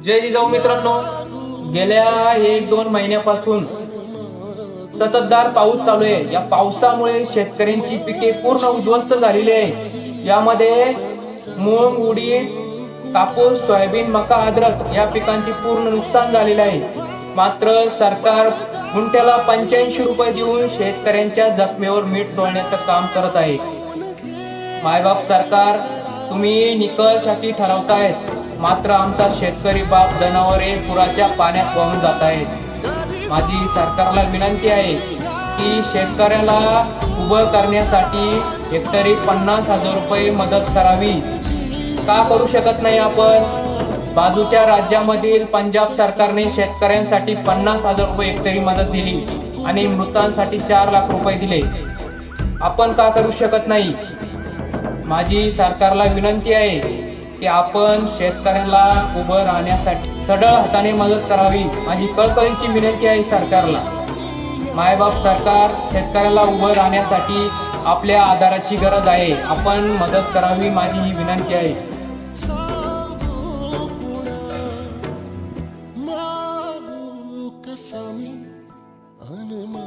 जय जिजाऊ मित्रांनो, गेल्या 1-2 महिन्यापासून सततधार पाऊस चालू आहे। या पावसामुळे शेतकऱ्यांची पिके पूर्ण उद्ध्वस्त झालेली आहे। यामध्ये मूग, उडीद, कापूस, सोयाबीन, मका, अद्रक या पिकांची पूर्ण नुकसान झालेले आहे। मात्र सरकार गुंठ्याला 85 रुपये देऊन शेतकऱ्यांच्या जखमेवर मीठ चोळण्याचं काम करत आहे। मायबाप सरकार, तुम्ही निकषाटी ठरवतायत, मात्र आमचा शेतकरी बाप जनावरे पुराच्या पाण्यात वाहून जात आहेत। माझी सरकारला विनंती आहे की शेतकऱ्याला उभं करण्यासाठी हेक्टरी 50,000 रुपये मदत करावी। का करू शकत नाही आपण? बाजूच्या राज्यामधील पंजाब सरकारने शेतकऱ्यांसाठी 50,000 रुपये हेक्टरी मदत दिली आणि मृतांसाठी 4 लाख रुपये दिले। आपण का करू शकत नाही? माझी सरकारला विनंती आहे की आपण शेतकऱ्याला उभं राहण्यासाठी सढळ हाताने मदत करावी। माझी कळकळीची विनंती आहे सरकारला। मायबाप सरकार, शेतकऱ्याला उभं राहण्यासाठी आपल्या आधाराची गरज आहे। आपण मदत करावी, माझी ही विनंती आहे।